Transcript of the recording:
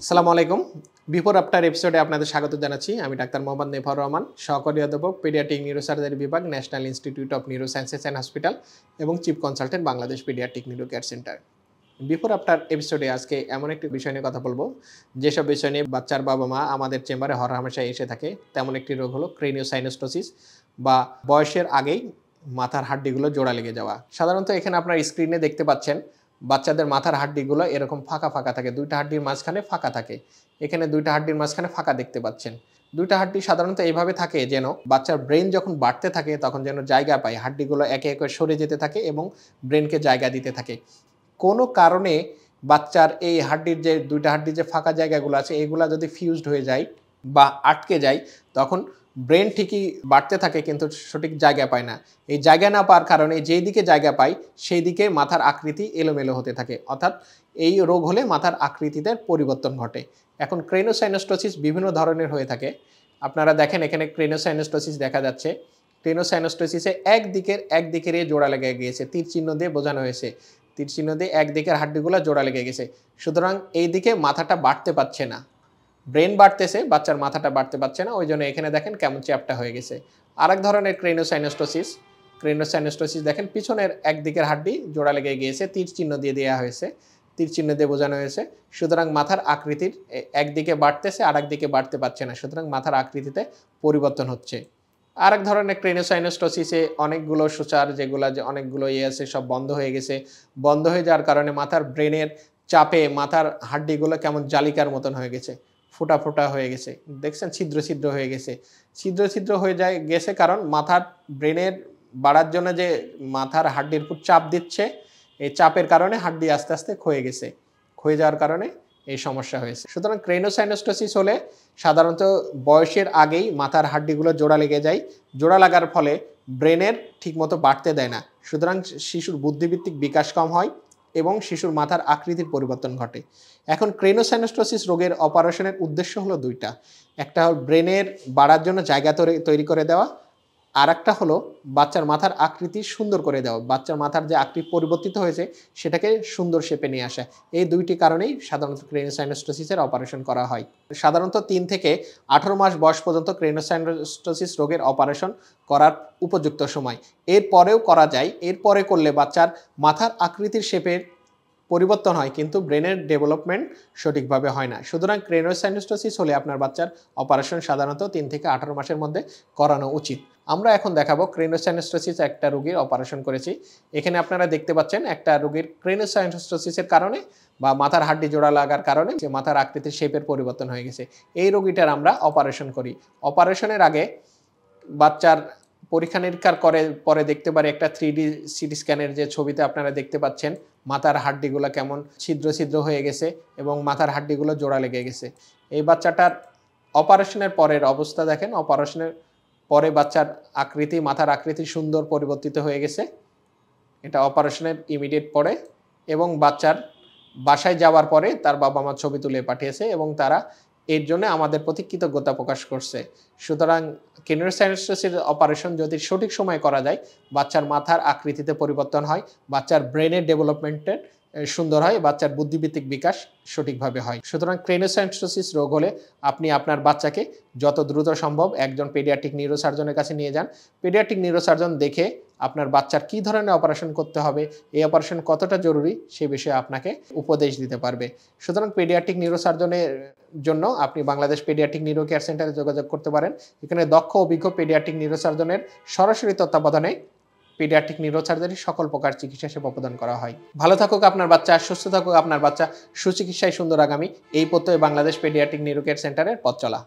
আসসালামু আলাইকুম। Before after এপিসোডে আপনাদের স্বাগত জানাচ্ছি। আমি ডাক্তার মোহাম্মদ নেভার রহমান, সহকারী অধ্যাপক পেডিয়াট্রিক নিউরোসার্জারি বিভাগ, national institute of neurosciences and hospital এবং chief consultant Bangladesh paediatric neuro care centre. Before after এপিসোডে আজকে এমন একটি বিষয় নিয়ে কথা বলবো, যেসব বিষয় নিয়ে বাচ্চার বাবা-মা আমাদের চেম্বারে হরহামেশা এসে থাকে। তেমন একটি রোগ হলো ক্রেনিওসাইনোস্টোসিস বা বয়সের আগেই মাথার হাড্ডিগুলো জোড়া লেগে যাওয়া। সাধারণত এখানে আপনার স্ক্রিনে দেখতে পাচ্ছেন বাচ্চাদের মাথার হাড্ডিগুলো এরকম ফাঁকা ফাঁকা থাকে, দুইটা হাড্ডির মাঝখানে ফাঁকা থাকে। এখানে দুইটা হাড্ডির মাঝখানে ফাঁকা দেখতে পাচ্ছেন। দুইটা হাড্ডি সাধারণত এইভাবে থাকে যেন বাচ্চার ব্রেন যখন বাড়তে থাকে তখন যেন জায়গা পায়, হাড্ডিগুলো একে একে সরে যেতে থাকে এবং ব্রেনকে জায়গা দিতে থাকে। কোনো কারণে বাচ্চার এই হাড্ডির যে দুইটা হাড্ডির যে ফাঁকা জায়গাগুলো আছে এগুলো যদি ফিউজড হয়ে যায় বা আটকে যায়, তখন ব্রেন ঠিকই বাড়তে থাকে কিন্তু সঠিক জায়গা পায় না। এই জায়গা না পাওয়ার কারণে যেই দিকে জায়গা পায় সেই দিকে মাথার আকৃতি এলোমেলো হতে থাকে, অর্থাৎ এই রোগ হলে মাথার আকৃতিতে পরিবর্তন ঘটে। এখন ক্রেনোসাইনোস্টোসিস বিভিন্ন ধরনের হয়ে থাকে। আপনারা দেখেন এখানে ক্রেনোসাইনোস্টোসিস দেখা যাচ্ছে। ক্রেনোসাইনোস্টোসিসে একদিকের জোড়া লেগে গিয়েছে, তীর চিহ্ন দিয়ে বোঝানো হয়েছে। তীর চিহ্ন দিয়ে একদিকের হাড্ডিগুলো জোড়া লেগে গেছে, সুতরাং এই দিকে মাথাটা বাড়তে পারছে না। ব্রেন বাড়তেছে, বাচ্চার মাথাটা বাড়তে পারছে না, ওই জন্য এখানে দেখেন কেমন চ্যাপটা হয়ে গেছে। আরেক ধরনের ক্রেনোসাইনোস্টোসিস দেখেন পিছনের একদিকের হাড্ডি জোড়া লেগে গিয়েছে, তীর চিহ্ন দিয়ে দেওয়া হয়েছে, তীর চিহ্ন দিয়ে বোঝানো হয়েছে। সুতরাং মাথার আকৃতির একদিকে বাড়তেছে আর একদিকে বাড়তে পারছে না, সুতরাং মাথার আকৃতিতে পরিবর্তন হচ্ছে। আরেক ধরনের ক্রেনোসাইনোস্টোসিসে অনেকগুলো সুচার যেগুলো যে অনেকগুলো আছে সব বন্ধ হয়ে গেছে। বন্ধ হয়ে যাওয়ার কারণে মাথার ব্রেনের চাপে মাথার হাড্ডিগুলো কেমন জালিকার মতন হয়ে গেছে, ফোটা ফোটা হয়ে গেছে, দেখছেন ছিদ্র ছিদ্র হয়ে গেছে। ছিদ্র ছিদ্র হয়ে গেছে কারণ মাথার ব্রেনের বাড়ার জন্য যে মাথার হাড্ডির উপর চাপ দিচ্ছে, এই চাপের কারণে হাড্ডি আস্তে আস্তে ক্ষয়ে গেছে, ক্ষয়ে যাওয়ার কারণে এই সমস্যা হয়েছে। সুতরাং ক্রেনোসাইনোস্টোসিস হলে সাধারণত বয়সের আগেই মাথার হাড্ডিগুলো জোড়া লেগে যায়। জোড়া লাগার ফলে ব্রেনের ঠিকমতো বাড়তে দেয় না, সুতরাং শিশুর বুদ্ধিবৃত্তিক বিকাশ কম হয় এবং শিশুর মাথার আকৃতির পরিবর্তন ঘটে। এখন ক্রেনোসাইনোস্টোসিস রোগের অপারেশনের উদ্দেশ্য হলো দুইটা। একটা হলো ব্রেনের বাড়ার জন্য জায়গা তৈরি করে দেওয়া, আর একটা হলো বাচ্চার মাথার আকৃতি সুন্দর করে দেওয়া, বাচ্চার মাথার যে আকৃতি পরিবর্তিত হয়েছে সেটাকে সুন্দর শেপে নিয়ে আসা। এই দুইটি কারণেই সাধারণত ক্রেনোসাইনোস্টোসিসের অপারেশন করা হয়। সাধারণত 3 থেকে 18 মাস বয়স পর্যন্ত ক্রেনোসাইনোস্টোসিস রোগের অপারেশন করার উপযুক্ত সময়। এরপরেও করা যায়, এরপরে করলে বাচ্চার মাথার আকৃতির শেপের পরিবর্তন হয় কিন্তু ব্রেনের ডেভেলপমেন্ট সঠিকভাবে হয় না। সুতরাং ক্রেনোসাইনোস্টোসিস হলে আপনার বাচ্চার অপারেশন সাধারণত 3 থেকে 18 মাসের মধ্যে করানো উচিত। আমরা এখন দেখাবো ক্রেনোসাইনোস্টোসিস একটা রোগীর অপারেশন করেছি। এখানে আপনারা দেখতে পাচ্ছেন একটা রোগীর ক্রেনোসাইনোস্টোসিসের কারণে বা মাথার হাড্ডি জোড়া লাগার কারণে যে মাথার আকৃতির শেপের পরিবর্তন হয়ে গেছে। এই রোগীটার আমরা অপারেশন করি। অপারেশনের আগে বাচ্চার পরীক্ষা নিরীক্ষার পরে দেখতে পারি একটা 3D সিটি স্ক্যানের যে ছবিতে আপনারা দেখতে পাচ্ছেন মাথার হাড্ডিগুলো কেমন ছিদ্র ছিদ্র হয়ে গেছে এবং মাথার হাড্ডিগুলো জোড়া লেগে গেছে। এই বাচ্চাটার অপারেশনের পরের অবস্থা দেখেন, অপারেশনের পরে বাচ্চার আকৃতি, মাথার আকৃতি সুন্দর পরিবর্তিত হয়ে গেছে। এটা অপারেশনের ইমিডিয়েট পরে এবং বাচ্চার বাসায় যাওয়ার পরে তার বাবা মা ছবি তুলে পাঠিয়েছে এবং তারা এর জন্য আমাদের প্রতি কৃতজ্ঞতা প্রকাশ করছে। সুতরাং ক্রেনোসাইনোস্টোসিস অপারেশন যদি সঠিক সময় করা যায়, বাচ্চার মাথার আকৃতিতে পরিবর্তন হয়, বাচ্চার ব্রেনের ডেভেলপমেন্টের সুন্দর হয়, বাচ্চার বুদ্ধিবৃত্তিক বিকাশ সঠিকভাবে হয়। সুতরাং ক্রেনোসাইনোস্টোসিস রোগ হলে আপনি আপনার বাচ্চাকে যত দ্রুত সম্ভব একজন পেডিয়াট্রিক নিউরোসার্জনের কাছে নিয়ে যান। পেডিয়াট্রিক নিউরোসার্জন দেখে আপনার বাচ্চার কী ধরনের অপারেশন করতে হবে, এই অপারেশন কতটা জরুরি সে বিষয়ে আপনাকে উপদেশ দিতে পারবে। সুতরাং পেডিয়াট্রিক নিউরোসার্জনের জন্য আপনি বাংলাদেশ পেডিয়াট্রিক নিউরো কেয়ার সেন্টারে যোগাযোগ করতে পারেন। এখানে দক্ষ অভিজ্ঞ পেডিয়াট্রিক নিউরোসার্জনের সরাসরি তত্ত্বাবধানে পেডিয়াট্রিক নিউরোসার্জারির সকল প্রকার চিকিৎসা সেবা প্রদান করা হয়। ভালো থাকুক আপনার বাচ্চা, সুস্থ থাকুক আপনার বাচ্চা, সুচিকিৎসায় সুন্দর আগামী, এই প্রত্যয়ে বাংলাদেশ পেডিয়াট্রিক নিউরো কেয়ার সেন্টারের পথ চলা।